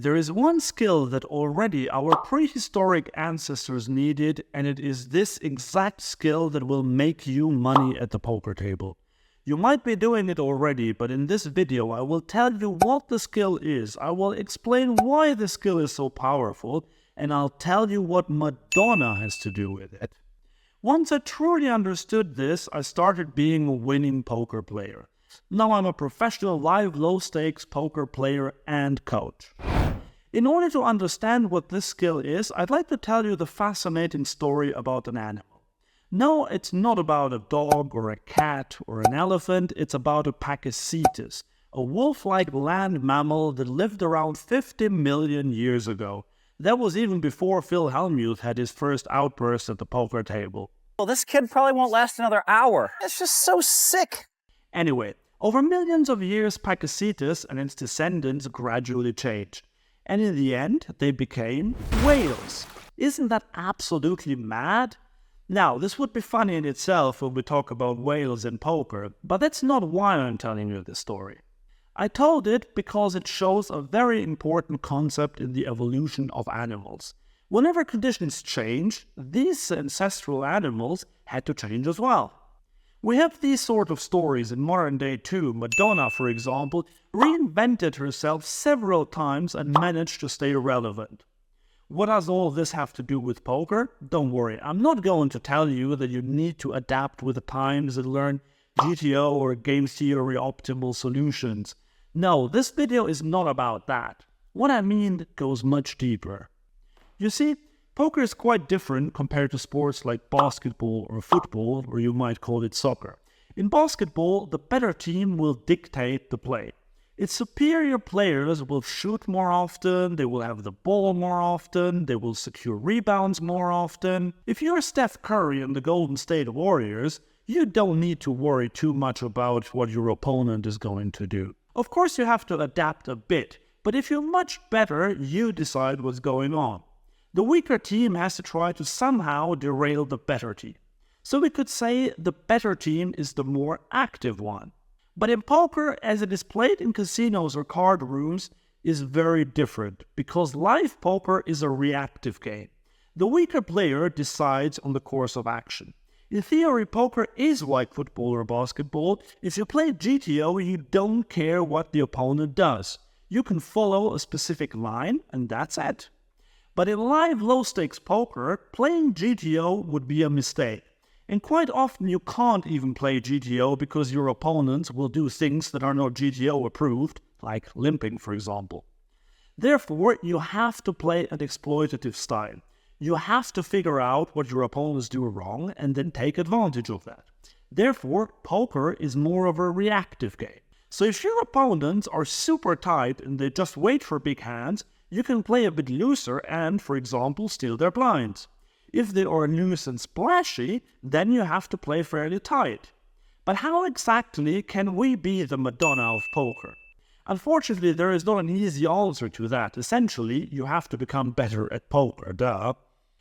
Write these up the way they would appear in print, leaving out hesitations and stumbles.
There is one skill that already our prehistoric ancestors needed, and it is this exact skill that will make you money at the poker table. You might be doing it already, but in this video I will tell you what the skill is, I will explain why the skill is so powerful, and I'll tell you what Madonna has to do with it. Once I truly understood this, I started being a winning poker player. Now I'm a professional live low-stakes poker player and coach. In order to understand what this skill is, I'd like to tell you the fascinating story about an animal. No, it's not about a dog or a cat or an elephant, it's about a Pakicetus, a wolf-like land mammal that lived around 50 million years ago. That was even before Phil Hellmuth had his first outburst at the poker table. Well, this kid probably won't last another hour. It's just so sick. Anyway, over millions of years, Pakicetus and its descendants gradually changed. And in the end, they became whales. Isn't that absolutely mad? Now, this would be funny in itself when we talk about whales in poker, but that's not why I'm telling you this story. I told it because it shows a very important concept in the evolution of animals. Whenever conditions change, these ancestral animals had to change as well. We have these sort of stories in modern day too. Madonna, for example, reinvented herself several times and managed to stay relevant. What does all this have to do with poker? Don't worry, I'm not going to tell you that you need to adapt with the times and learn GTO or game theory optimal solutions. No, this video is not about that. What I mean goes much deeper. You see, poker is quite different compared to sports like basketball or football, or you might call it soccer. In basketball, the better team will dictate the play. Its superior players will shoot more often, they will have the ball more often, they will secure rebounds more often. If you're Steph Curry and the Golden State Warriors, you don't need to worry too much about what your opponent is going to do. Of course you have to adapt a bit, but if you're much better, you decide what's going on. The weaker team has to try to somehow derail the better team. So we could say the better team is the more active one. But in poker, as it is played in casinos or card rooms, is very different, because live poker is a reactive game. The weaker player decides on the course of action. In theory, poker is like football or basketball. If you play GTO, you don't care what the opponent does. You can follow a specific line, and that's it. But in live low-stakes poker, playing GTO would be a mistake. And quite often you can't even play GTO because your opponents will do things that are not GTO approved, like limping for example. Therefore, you have to play an exploitative style. You have to figure out what your opponents do wrong and then take advantage of that. Therefore, poker is more of a reactive game. So if your opponents are super tight and they just wait for big hands, you can play a bit looser and, for example, steal their blinds. If they are loose and splashy, then you have to play fairly tight. But how exactly can we be the Madonna of poker? Unfortunately, there is not an easy answer to that. Essentially, you have to become better at poker, duh.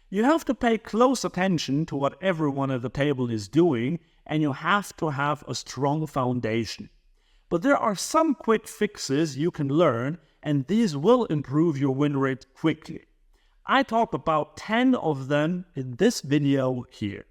You have to pay close attention to what everyone at the table is doing, and you have to have a strong foundation. But there are some quick fixes you can learn, and these will improve your win rate quickly. I talk about 10 of them in this video here.